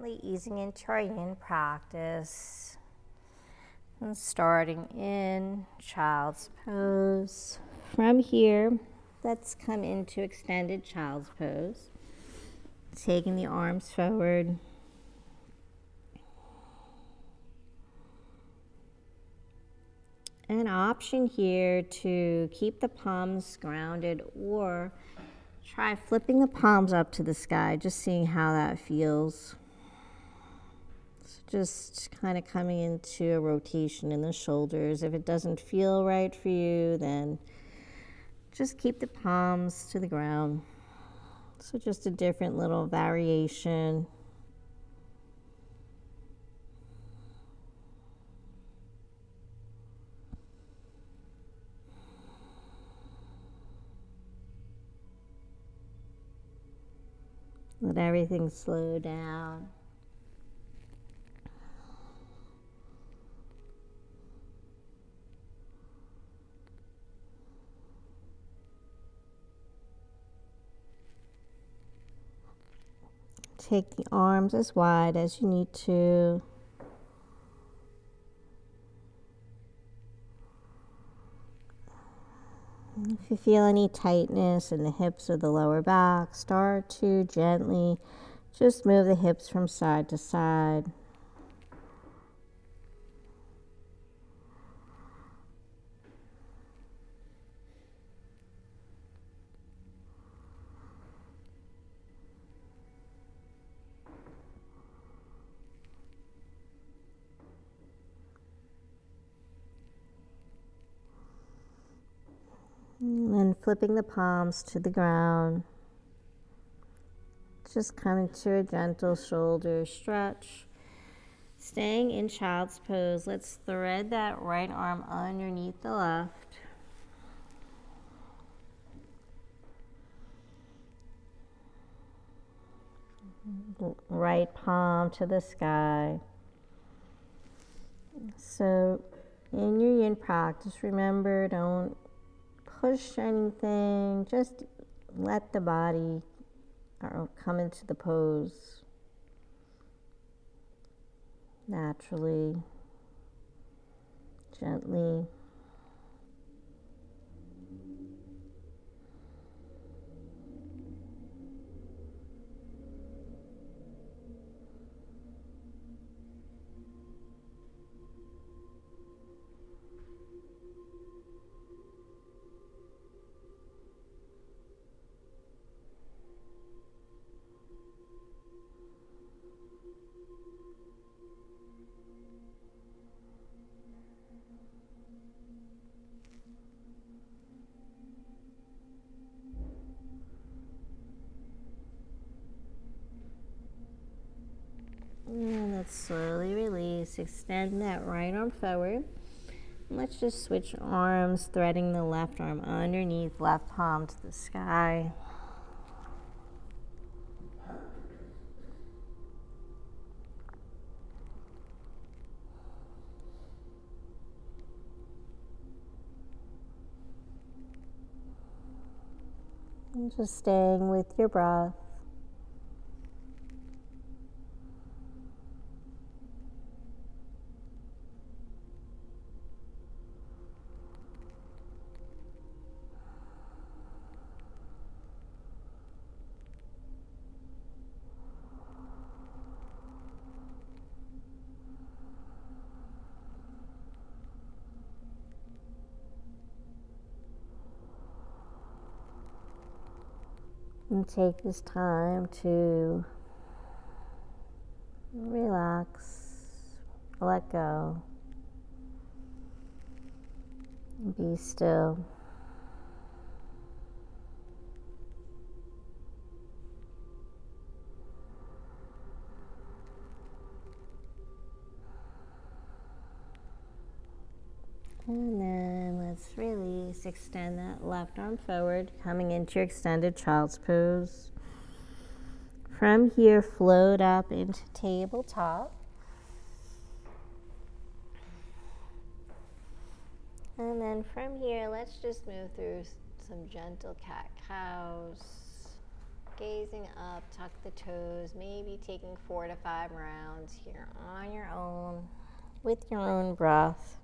gently easing into our yin practice and starting in child's pose. From here, let's come into extended child's pose, taking the arms forward. An option here to keep the palms grounded or try flipping the palms up to the sky, just seeing how that feels. So just kind of coming into a rotation in the shoulders. If it doesn't feel right for you, then just keep the palms to the ground. So just a different little variation. Let everything slow down. Take the arms as wide as you need to. If you feel any tightness in the hips or the lower back, start to gently just move the hips from side to side. And then flipping the palms to the ground. Just coming to a gentle shoulder stretch. Staying in child's pose, let's thread that right arm underneath the left. Right palm to the sky. So in your yin practice, remember, don't push anything, just let the body come into the pose naturally, gently. And let's slowly release. Extend that right arm forward. And let's just switch arms, threading the left arm underneath, left palm to the sky. And just staying with your breath. And take this time to relax, let go, be still. And then let's release, extend that left arm forward, coming into your extended child's pose. From here, float up into tabletop. And then from here, let's just move through some gentle cat-cows. gazing up, tuck the toes, maybe taking 4 to 5 rounds here on your own, with your own breath.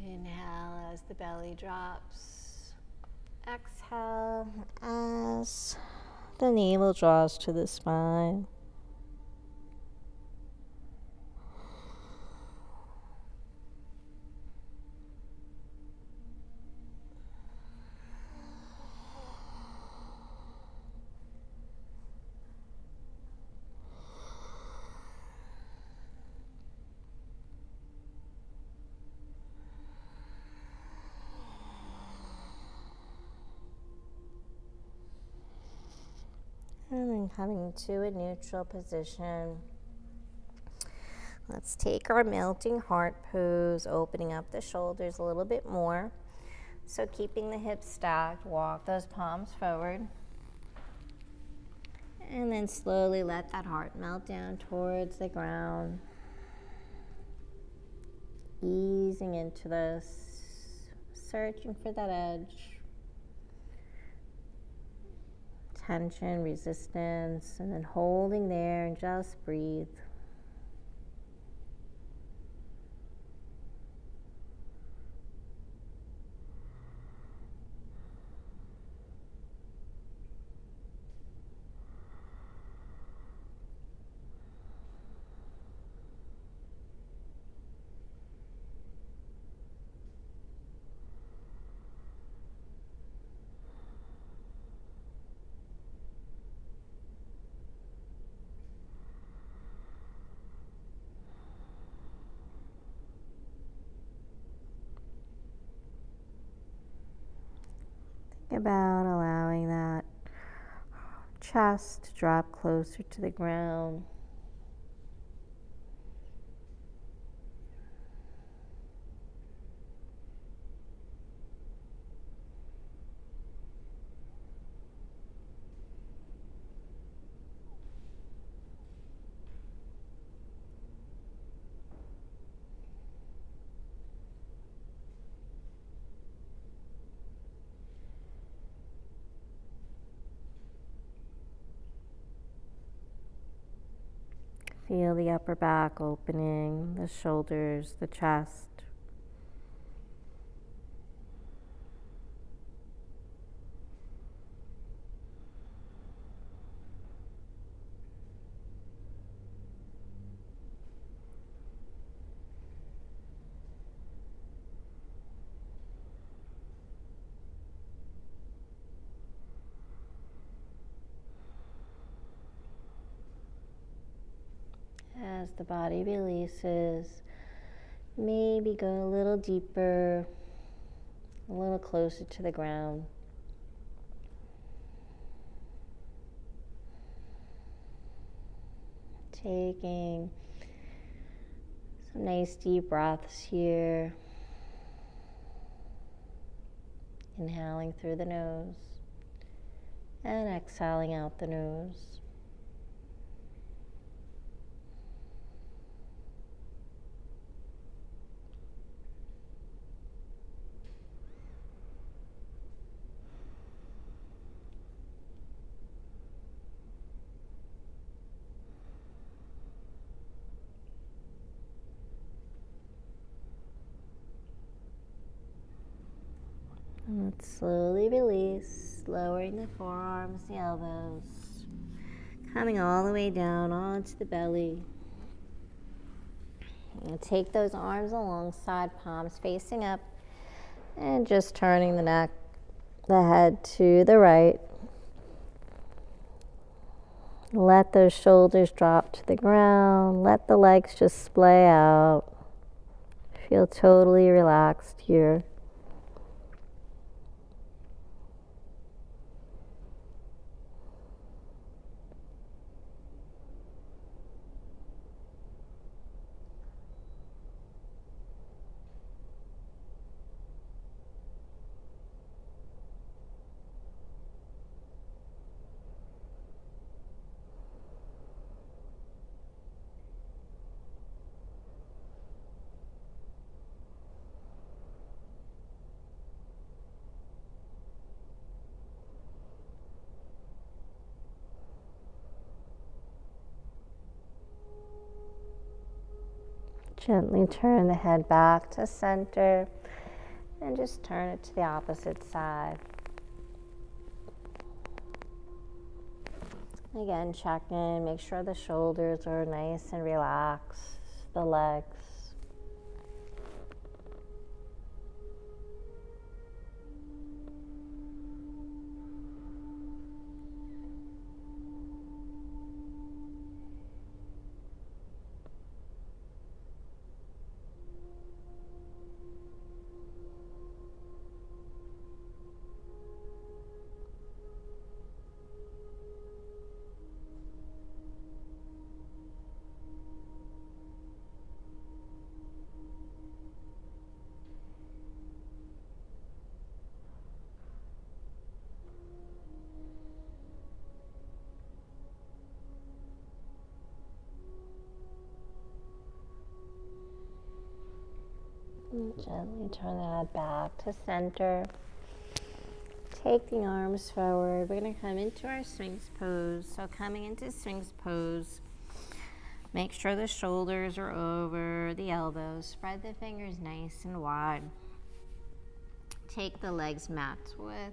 Inhale as the belly drops. Exhale as the navel draws to the spine. And then coming to a neutral position. Let's take our melting heart pose, opening up the shoulders a little bit more. So keeping the hips stacked, walk those palms forward. And then slowly let that heart melt down towards the ground. Easing into this, searching for that edge. Tension, resistance, and then holding there and just breathe. Think about allowing that chest to drop closer to the ground. Feel the upper back opening, the shoulders, the chest. As the body releases, maybe go a little deeper, a little closer to the ground. Taking some nice deep breaths here. Inhaling through the nose and exhaling out the nose. And let's slowly release, lowering the forearms, the elbows, coming all the way down onto the belly. And take those arms alongside, palms facing up, and just turning the neck, the head to the right. Let those shoulders drop to the ground. Let the legs just splay out. Feel totally relaxed here. Gently turn the head back to center and just turn it to the opposite side. Again, check in, make sure the shoulders are nice and relaxed, the legs. And gently turn the head back to center. Take the arms forward. We're going to come into our Sphinx pose. So coming into Sphinx pose, make sure the shoulders are over the elbows. Spread the fingers nice and wide. Take the legs mat's width.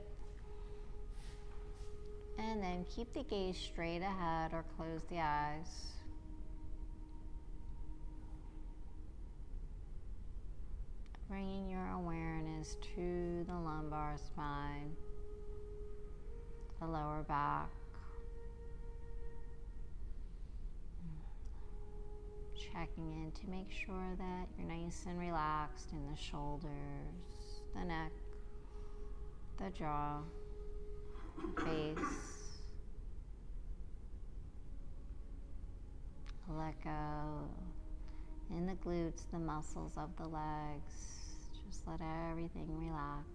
And then keep the gaze straight ahead or close the eyes. Bringing your awareness to the lumbar spine, the lower back. Checking in to make sure that you're nice and relaxed in the shoulders, the neck, the jaw, the face. Let go in the glutes, the muscles of the legs. Just let everything relax.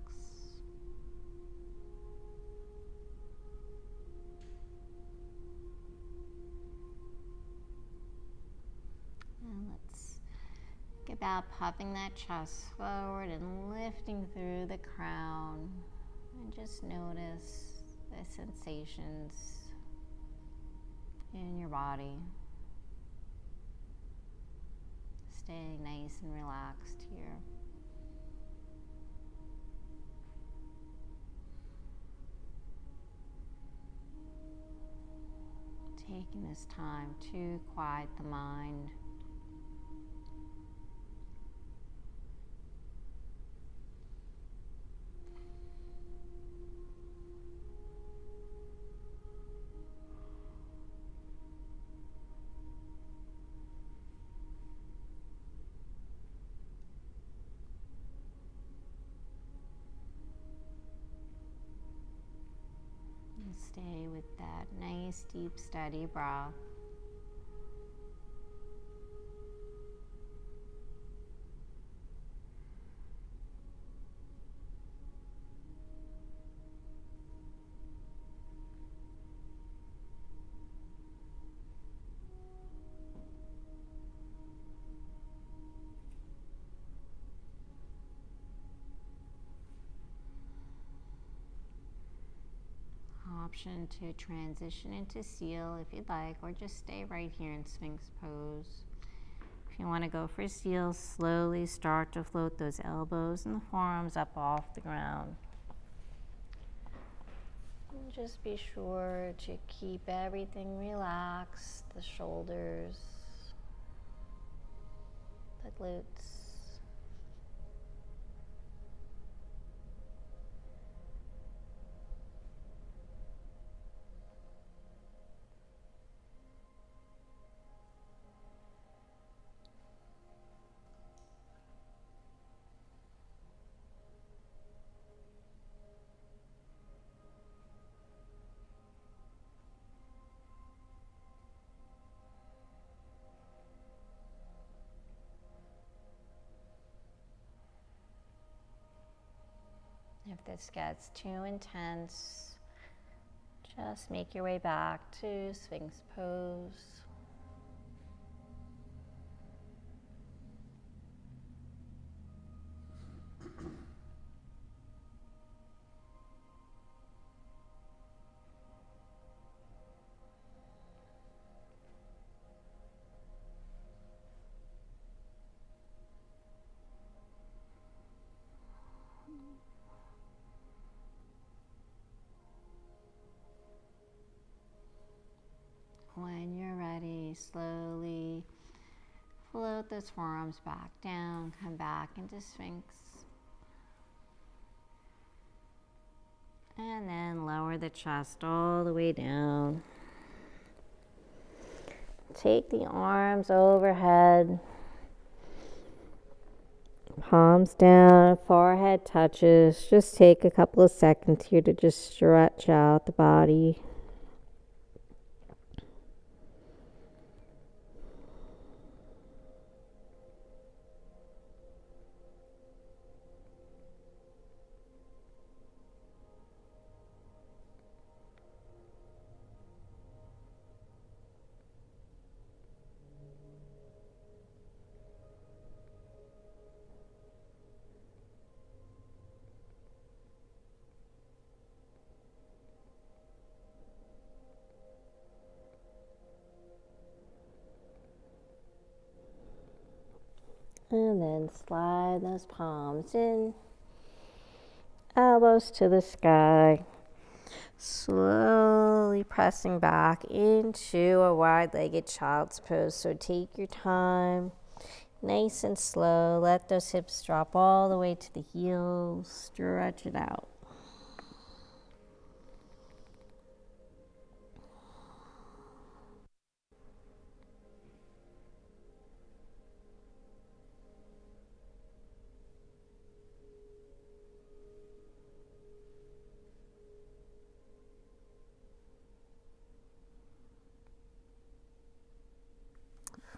And let's think about puffing that chest forward and lifting through the crown. And just notice the sensations in your body. Staying nice and relaxed here. Taking this time to quiet the mind. Stay with that nice, deep, steady breath. Option to transition into seal if you'd like, or just stay right here in Sphinx pose. If you want to go for seal, slowly start to float those elbows and the forearms up off the ground. And just be sure to keep everything relaxed, the shoulders, the glutes. If this gets too intense, just make your way back to Sphinx pose. slowly float those forearms back down, come back into Sphinx. And then lower the chest all the way down. Take the arms overhead. Palms down, forehead touches. Just take a couple of seconds here to just stretch out the body. And then slide those palms in, elbows to the sky. Slowly pressing back into a wide-legged child's pose. So take your time, nice and slow. Let those hips drop all the way to the heels. Stretch it out.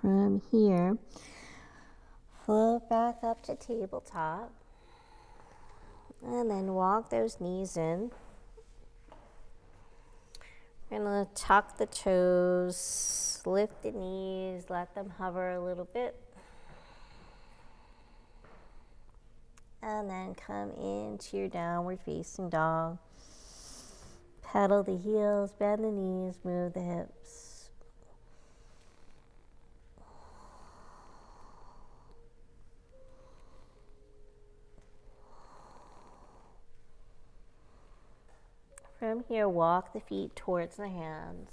From here, float back up to tabletop. And then walk those knees in. We're going to tuck the toes, lift the knees, let them hover a little bit. And then come into your downward facing dog. Pedal the heels, bend the knees, move the hips. From here, walk the feet towards the hands.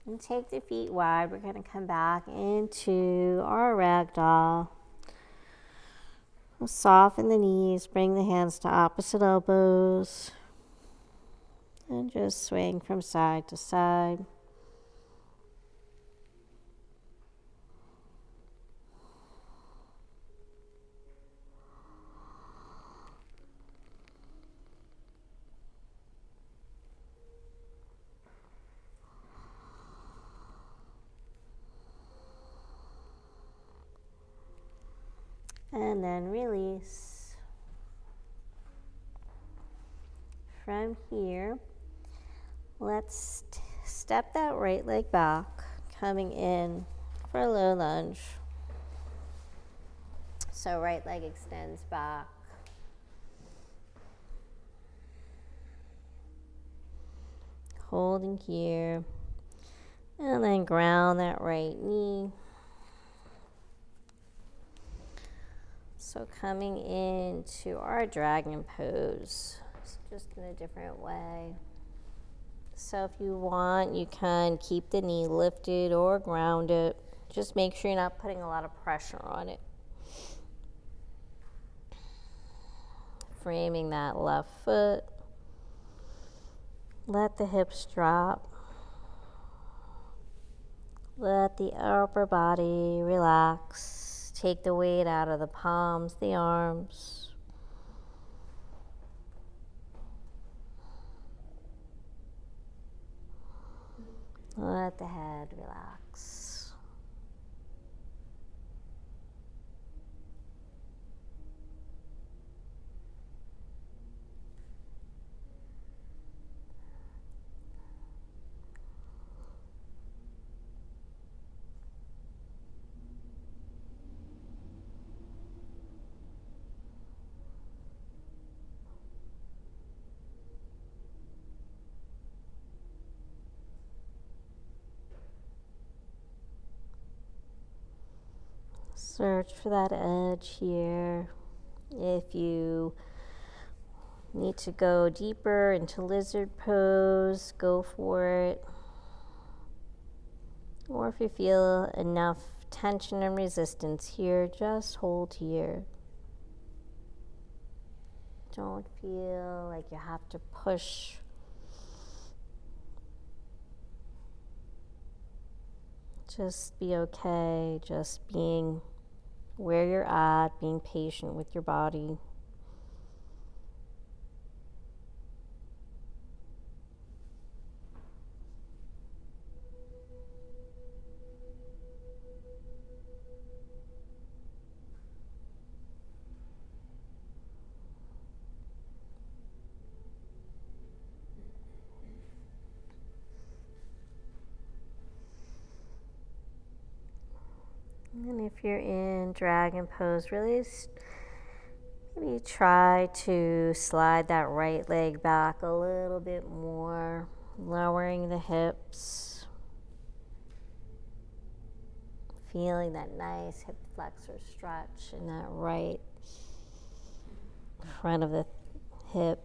And take the feet wide. We're going to come back into our ragdoll. We'll soften the knees, bring the hands to opposite elbows. And just swing from side to side. And then release. From here, let's step that right leg back, coming in for a low lunge. So right leg extends back. Holding here. And then ground that right knee. So coming into our dragon pose, just in a different way. So if you want, you can keep the knee lifted or grounded. Just make sure you're not putting a lot of pressure on it. Framing that left foot. Let the hips drop. Let the upper body relax. Take the weight out of the palms, the arms. Let the head relax. Search for that edge here. If you Need to go deeper into lizard pose, go for it. Or if you feel enough tension and resistance here, just hold here. Don't feel like you have to push. Just be okay, just being where you're at, being patient with your body. And if you're in dragon pose, really maybe try to slide that right leg back a little bit more, lowering the hips, feeling that nice hip flexor stretch in that right front of the hip.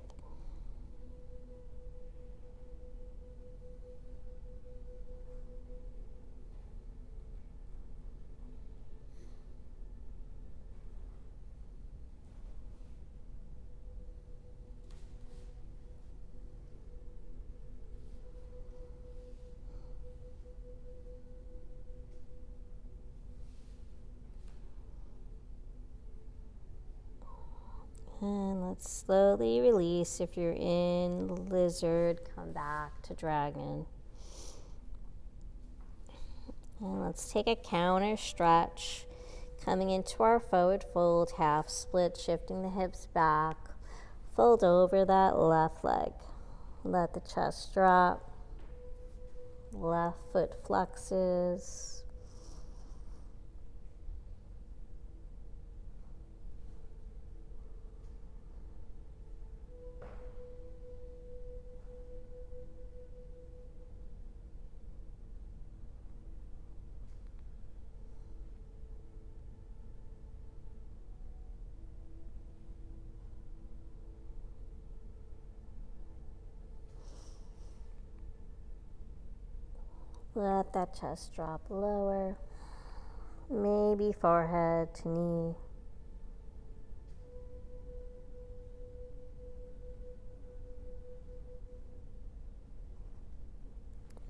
And let's slowly release. If you're in lizard, come back to dragon. And let's take a counter stretch. Coming into our forward fold, half split, shifting the hips back. Fold over that left leg. Let the chest drop. Left foot flexes. Let that chest drop lower, maybe forehead to knee.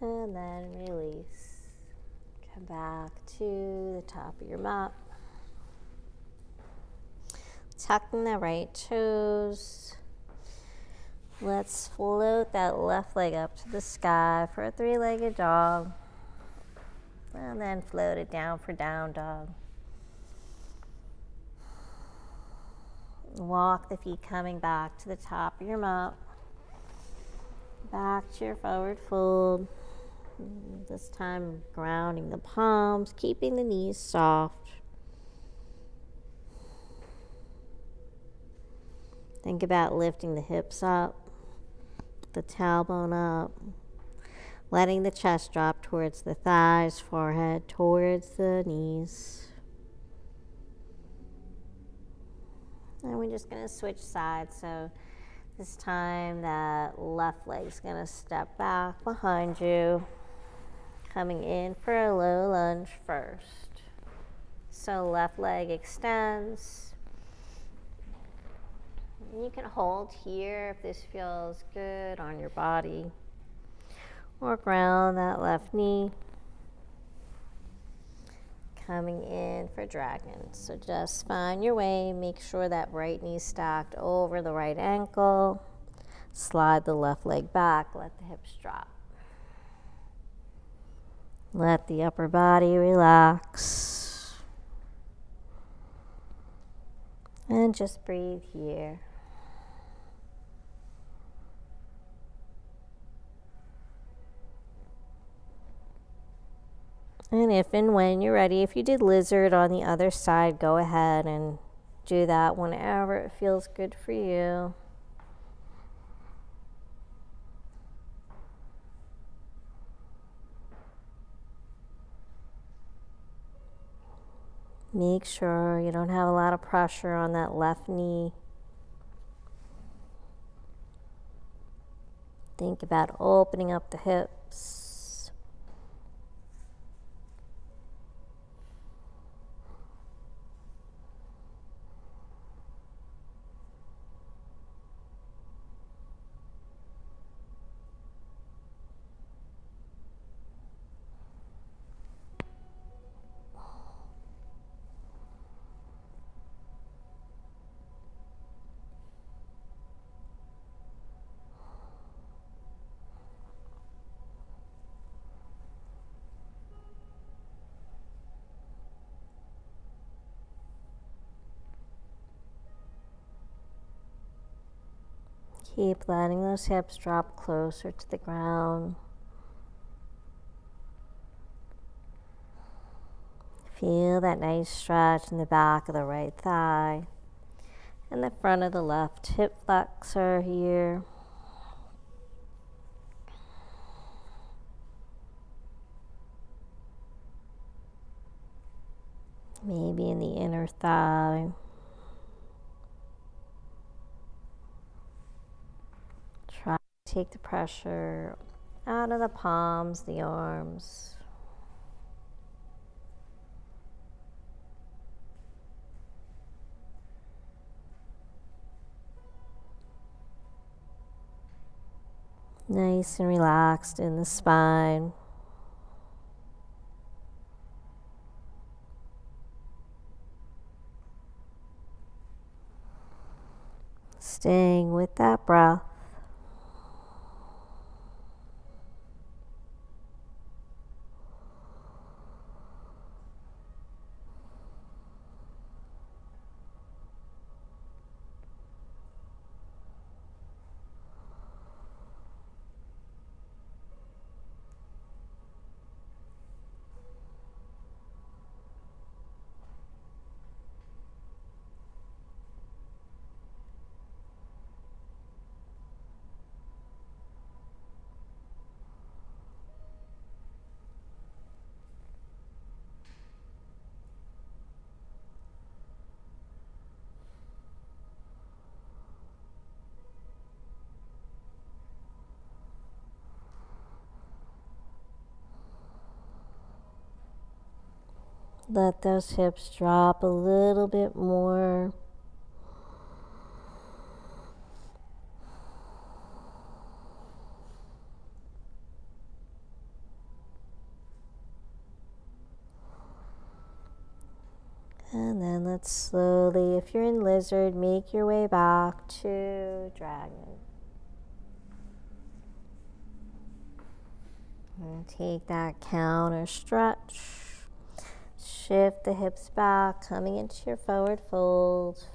And then release. Come back to the top of your mat. Tucking the right toes. Let's float that left leg up to the sky for a three-legged dog. And then float it down for down dog. Walk the feet coming back to the top of your mat. Back to your forward fold. This time grounding the palms, keeping the knees soft. Think about lifting the hips up, the tailbone up, letting the chest drop towards the thighs, forehead towards the knees. And we're just going to switch sides. So this time that left leg's going to step back behind you, coming in for a low lunge first. So left leg extends. You can hold here if this feels good on your body, or ground that left knee. Coming in for dragon. So just find your way. Make sure that right knee stacked over the right ankle. Slide the left leg back. Let the hips drop. Let the upper body relax. And just breathe here. And if and when you're ready, if you did lizard on the other side, go ahead and do that whenever it feels good for you. Make sure you don't have a lot of pressure on that left knee. Think about opening up the hips. Keep letting those hips drop closer to the ground. Feel that nice stretch in the back of the right thigh and the front of the left hip flexor here. Maybe in the inner thigh. Try to take the pressure out of the palms, the arms. Nice and relaxed in the spine. Staying with that breath. Let those hips drop a little bit more. And then let's slowly, if you're in lizard, make your way back to dragon. And take that counter stretch. Shift the hips back, coming into your forward fold.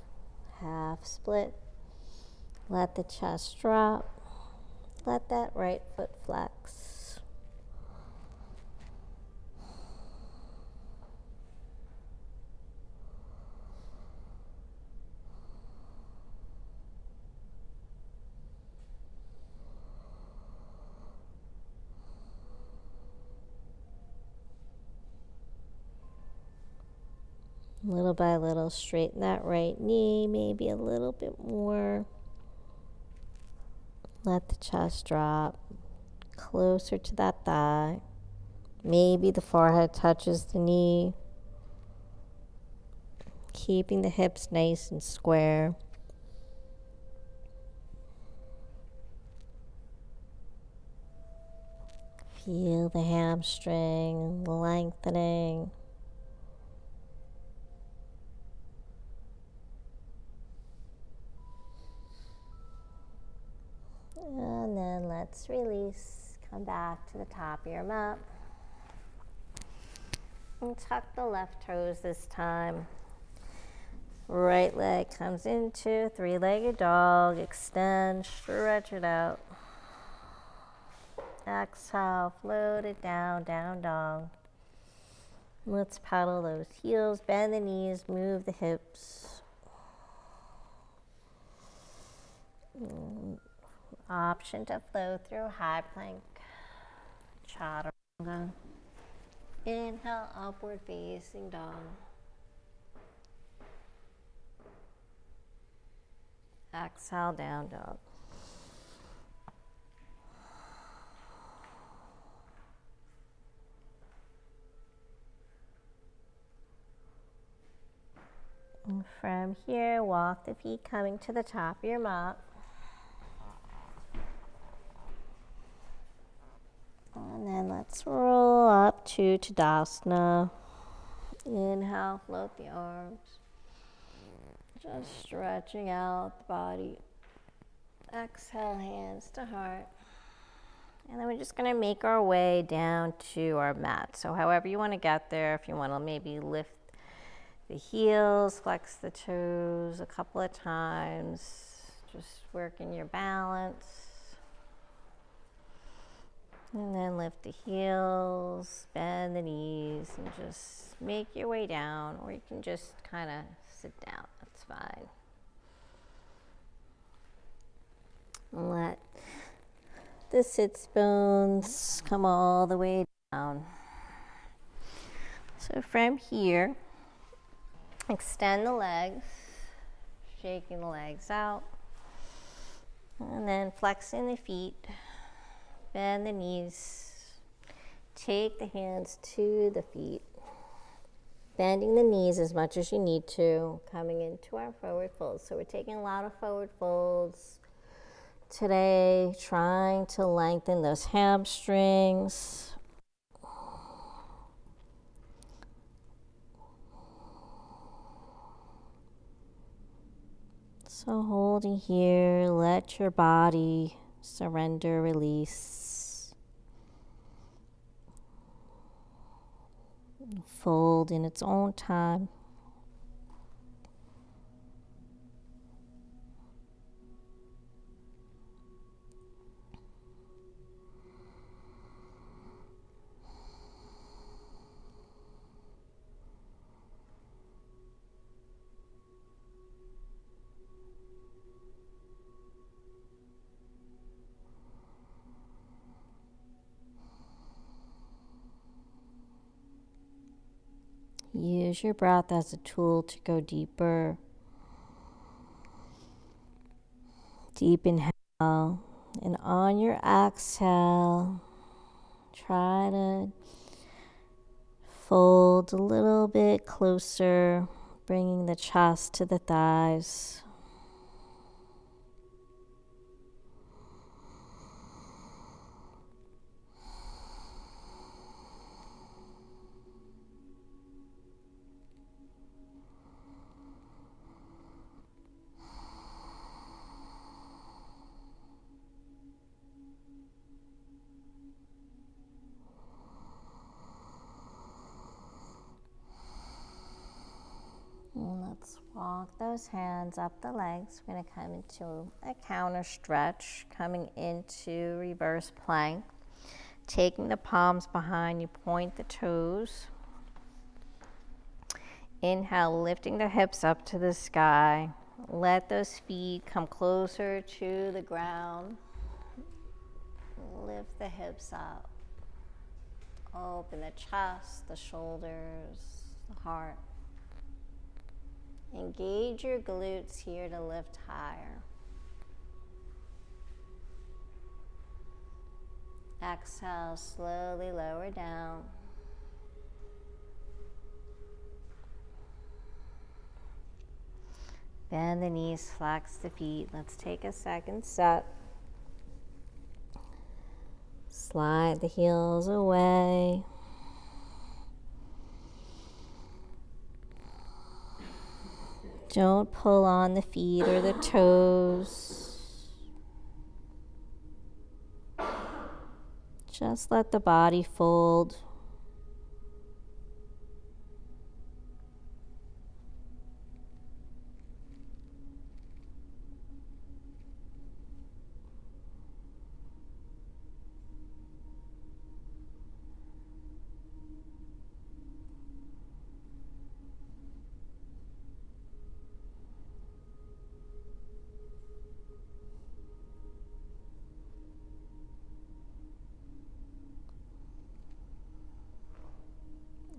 Half split. Let the chest drop. Let that right foot flex. Little by little, straighten that right knee, maybe a little bit more. Let the chest drop closer to that thigh. Maybe the forehead touches the knee. Keeping the hips nice and square. Feel the hamstring lengthening. And then let's release. Come back to the top of your mat. And tuck the left toes this time. Right leg comes into three-legged dog. Extend, stretch it out. Exhale, float it down, down dog. Let's pedal those heels, bend the knees, move the hips. Option to flow through high plank, chaturanga. Inhale, upward facing dog. Exhale, down dog. And from here, walk the feet coming to the top of your mat. And then let's roll up to Tadasana. Inhale, float the arms. Just stretching out the body. Exhale, hands to heart. And then we're just going to make our way down to our mat. So however you want to get there, if you want to maybe lift the heels, flex the toes a couple of times, just working your balance. And then lift the heels, bend the knees, and just make your way down, or you can just kind of sit down, that's fine. And let the sits bones come all the way down. So from here, extend the legs, shaking the legs out, and then flexing the feet, bend the knees, take the hands to the feet, bending the knees as much as you need to, coming into our forward folds. So we're taking a lot of forward folds today, trying to lengthen those hamstrings. So holding here, let your body surrender, release. Fold in its own time. Use your breath as a tool to go deeper. Deep inhale, and on your exhale, try to fold a little bit closer, bringing the chest to the thighs. And let's walk those hands up the legs. We're going to come into a counter stretch, coming into reverse plank. Taking the palms behind you, point the toes. Inhale, lifting the hips up to the sky. Let those feet come closer to the ground. Lift the hips up. Open the chest, the shoulders, the heart. Engage your glutes here to lift higher. Exhale, slowly lower down. Bend the knees, flex the feet. Let's take a second set. Slide the heels away. Don't pull on the feet or the toes. Just let the body fold.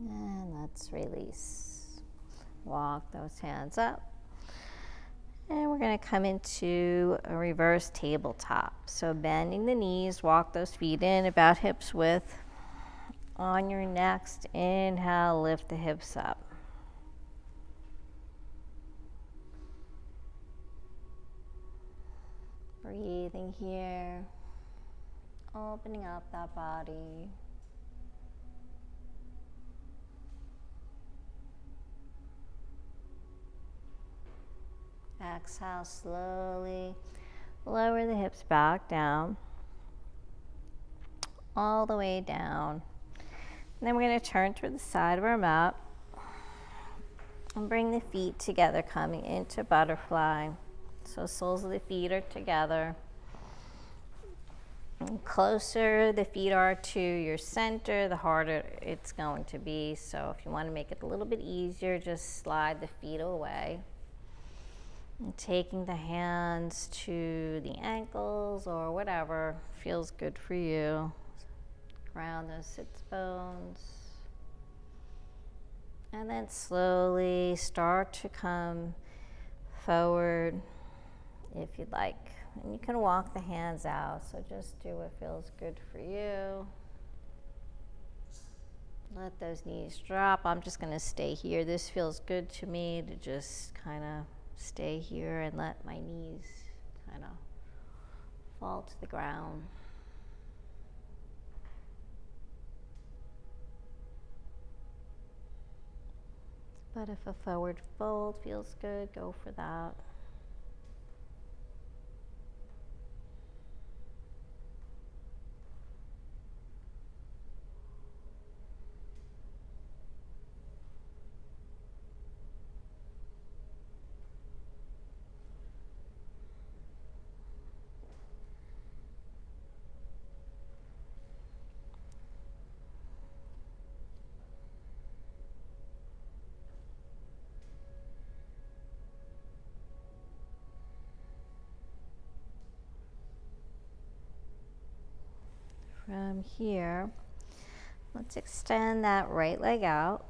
And let's release. Walk those hands up. And we're going to come into a reverse tabletop. So bending the knees, walk those feet in about hips width. On your next inhale, lift the hips up. Breathing here, opening up that body. Exhale, slowly lower the hips back down, all the way down. And then we're going to turn to the side of our mat and bring the feet together, coming into butterfly. So soles of the feet are together. And closer the feet are to your center, the harder it's going to be. So if you want to make it a little bit easier, just slide the feet away. And taking the hands to the ankles or whatever feels good for you. Ground those sits bones. And then slowly start to come forward if you'd like. And you can walk the hands out, so just do what feels good for you. Let those knees drop. I'm just going to stay here. This feels good to me to just kind of stay here and let my knees kind of fall to the ground. But if a forward fold feels good, go for that. From here, let's extend that right leg out,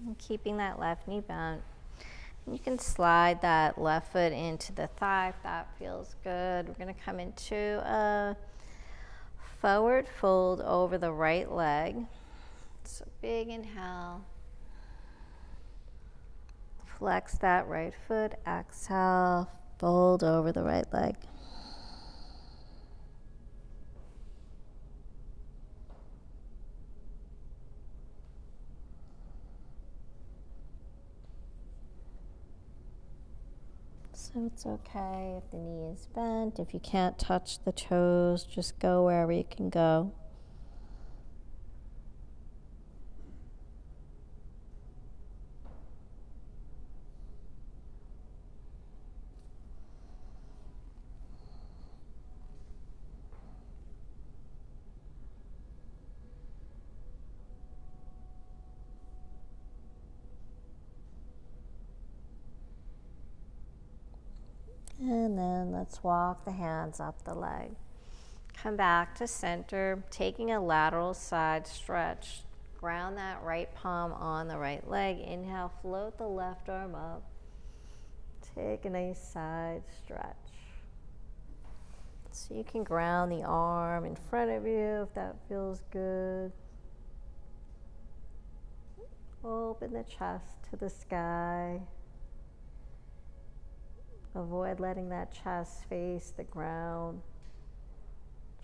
and keeping that left knee bent. You can slide that left foot into the thigh if that feels good. We're going to come into a forward fold over the right leg. So big inhale. Flex that right foot. Exhale, fold over the right leg. So it's okay if the knee is bent. If you can't touch the toes, just go wherever you can go. And then let's walk the hands up the leg. Come back to center, taking a lateral side stretch. Ground that right palm on the right leg. Inhale, float the left arm up. Take a nice side stretch. So you can ground the arm in front of you if that feels good. Open the chest to the sky. Avoid letting that chest face the ground.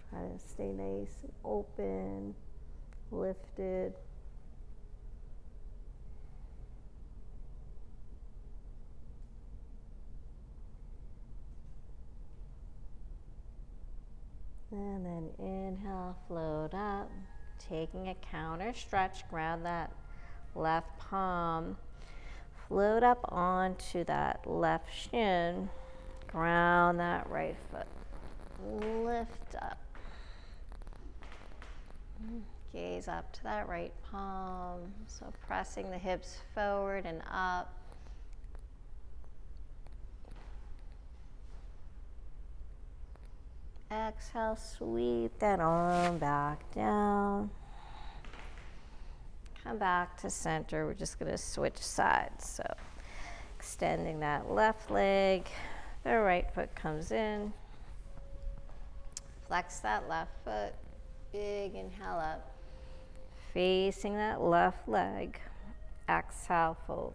Try to stay nice and open, lifted. And then inhale, float up. Taking a counter stretch, ground that left palm. Float up onto that left shin. Ground that right foot. Lift up. Gaze up to that right palm. So pressing the hips forward and up. Exhale, sweep that arm back down. Come back to center. We're just going to switch sides. So extending that left leg. The right foot comes in. Flex that left foot. Big inhale up. Facing that left leg. Exhale, fold.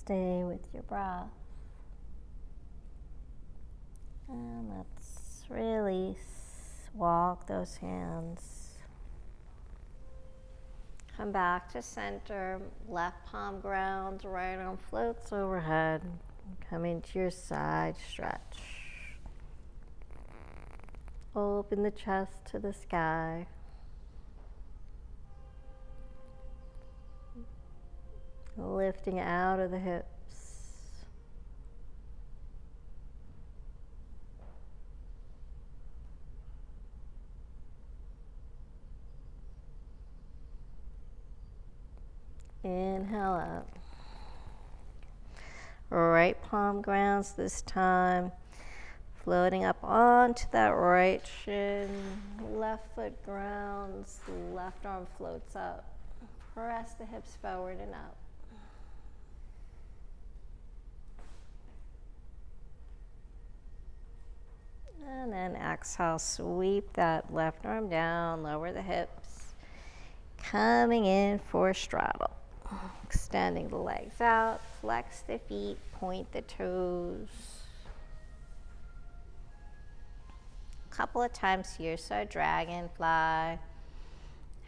Stay with your breath. And let's release. Walk those hands. Come back to center. Left palm grounds, right arm floats overhead. Come into your side stretch. Open the chest to the sky. Lifting out of the hips. Inhale up. Right palm grounds this time. Floating up onto that right shin. Left foot grounds. Left arm floats up. Press the hips forward and up. And then exhale, sweep that left arm down, lower the hips. Coming in for straddle. Extending the legs out, flex the feet, point the toes. A couple of times here, so dragonfly.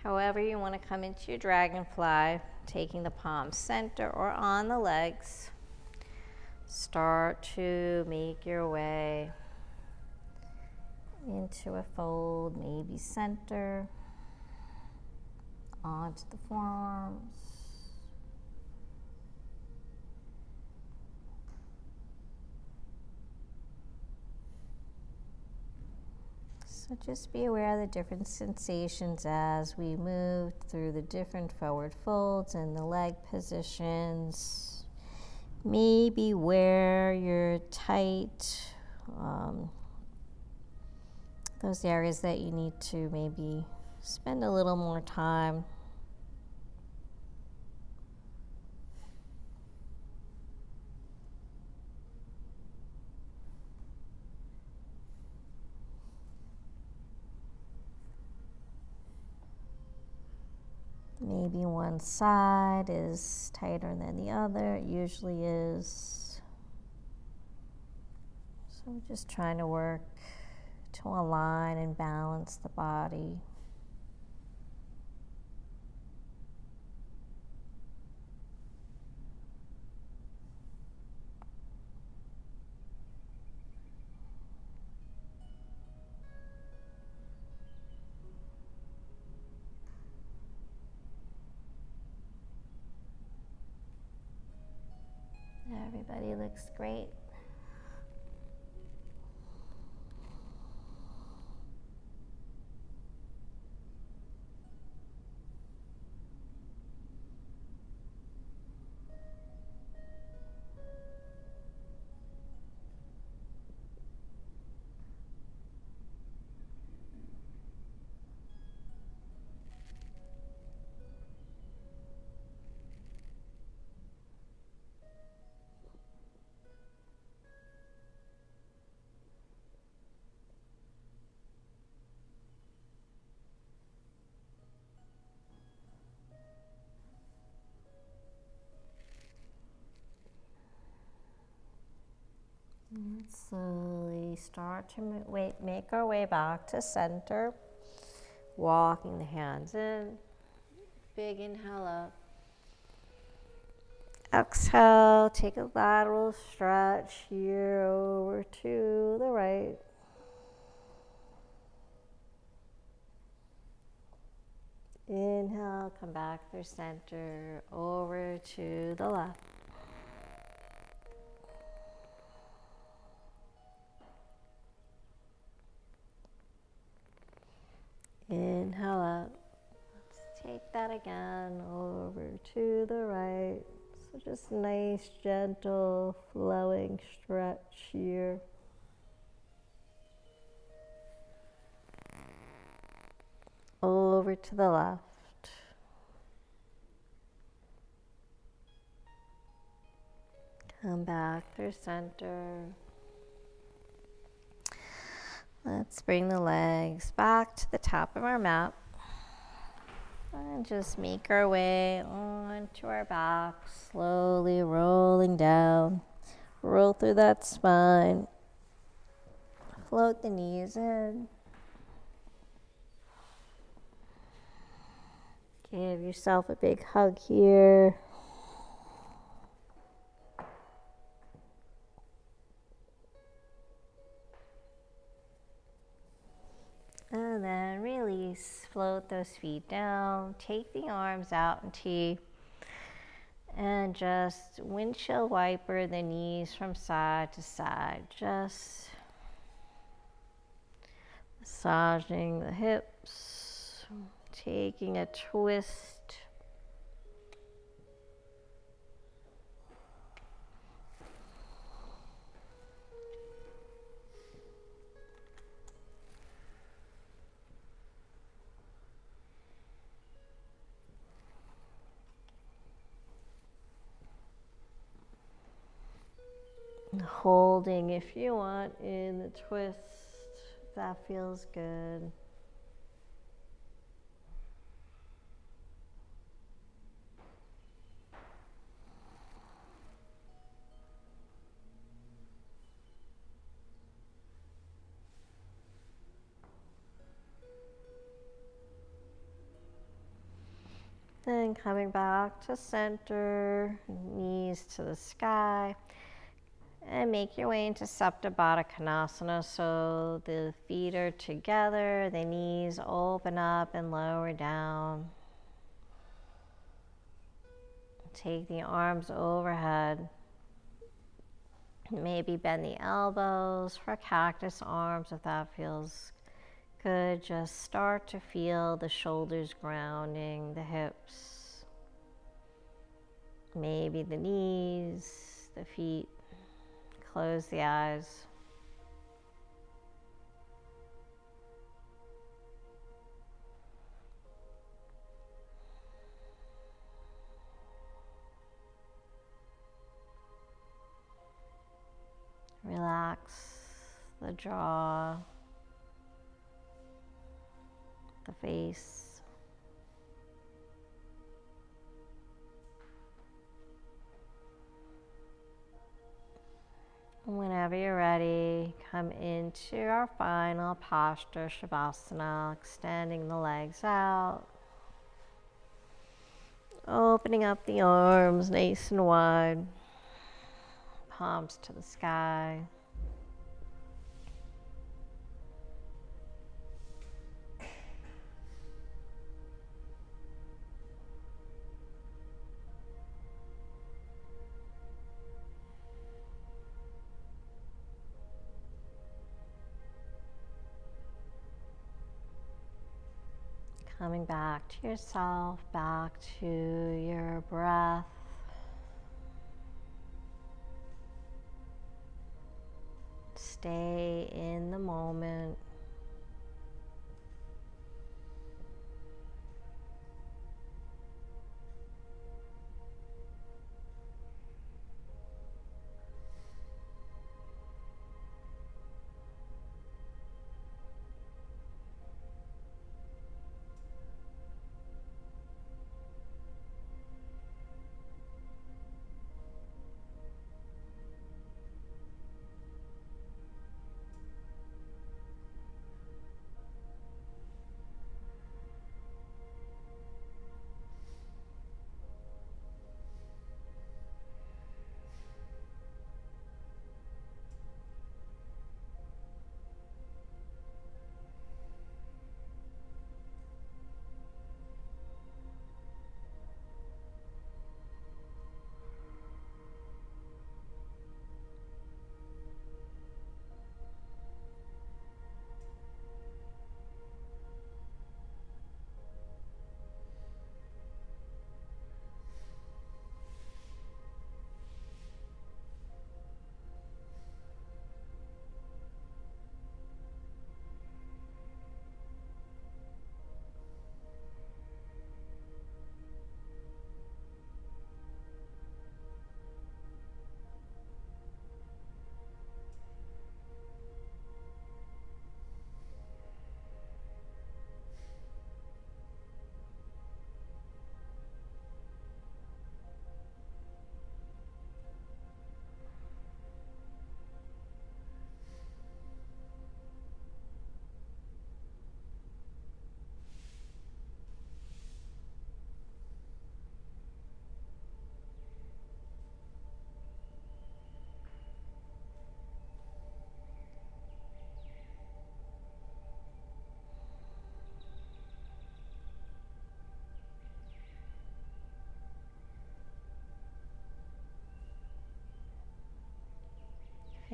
However you want to come into your dragonfly, taking the palms center or on the legs. Start to make your way into a fold, maybe center, onto the forearms. So just be aware of the different sensations as we move through the different forward folds and the leg positions. Maybe where you're tight, those areas that you need to maybe spend a little more time. Maybe one side is tighter than the other. It usually is. So we're just trying to work to align and balance the body. Everybody looks great. Let's slowly start to make our way back to center. Walking the hands in. Big inhale up. Exhale, take a lateral stretch here over to the right. Inhale, come back through center, over to the left. Inhale up. Let's take that again over to the right. So just nice, gentle, flowing stretch here. Over to the left. Come back through center. Let's bring the legs back to the top of our mat. And just make our way onto our back, slowly rolling down. Roll through that spine. Float the knees in. Give yourself a big hug here. And then release, float those feet down. Take the arms out in T. And just windshield wiper the knees from side to side. Just massaging the hips. Taking a twist. Holding if you want in the twist, if that feels good. Then coming back to center, knees to the sky. And make your way into Supta Baddha Konasana, so the feet are together, the knees open up and lower down. Take the arms overhead. Maybe bend the elbows for cactus arms if that feels good. Just start to feel the shoulders grounding, the hips, maybe the knees, the feet. Close the eyes. Relax the jaw, the face. Whenever you're ready, come into our final posture, Shavasana, extending the legs out. Opening up the arms nice and wide, palms to the sky. Coming back to yourself, back to your breath. Stay in the moment.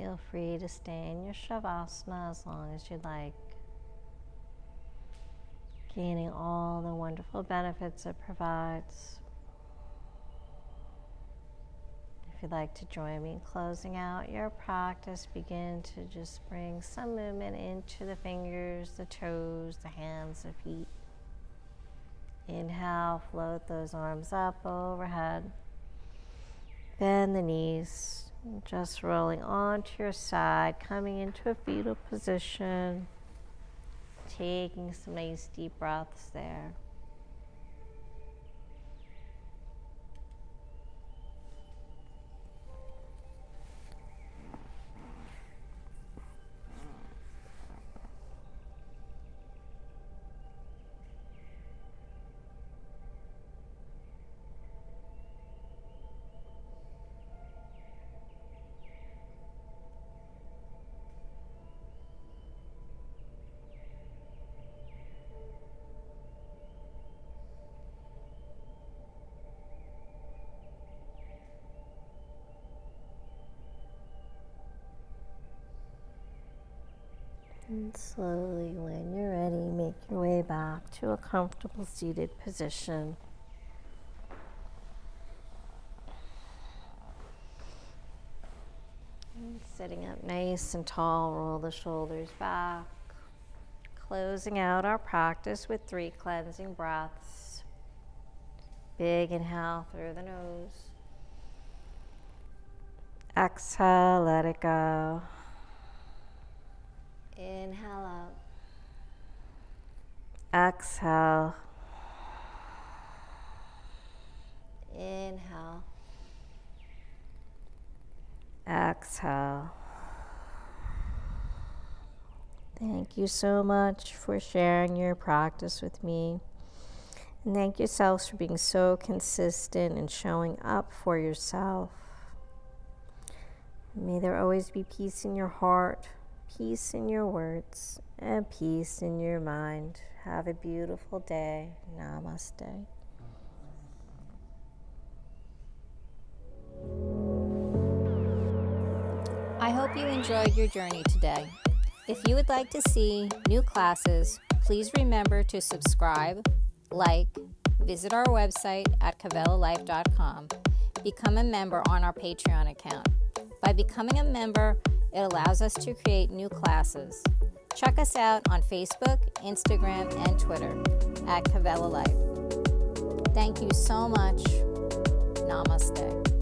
Feel free to stay in your Shavasana as long as you like, gaining all the wonderful benefits it provides. If you'd like to join me in closing out your practice, begin to just bring some movement into the fingers, the toes, the hands, the feet. Inhale, float those arms up overhead. Bend the knees, just rolling onto your side, coming into a fetal position. Taking some nice deep breaths there. And slowly, when you're ready, make your way back to a comfortable seated position. And sitting up nice and tall, roll the shoulders back. Closing out our practice with 3 cleansing breaths. Big inhale through the nose. Exhale, let it go. Inhale up. Exhale. Inhale. Exhale. Thank you so much for sharing your practice with me. And thank yourselves for being so consistent and showing up for yourself. May there always be peace in your heart, peace in your words, and peace in your mind. Have a beautiful day. Namaste. I hope you enjoyed your journey today. If you would like to see new classes, please remember to subscribe, like, visit our website at kavelalife.com, become a member on our Patreon account. By becoming a member, it allows us to create new classes. Check us out on Facebook, Instagram, and Twitter at Kavela Life. Thank you so much. Namaste.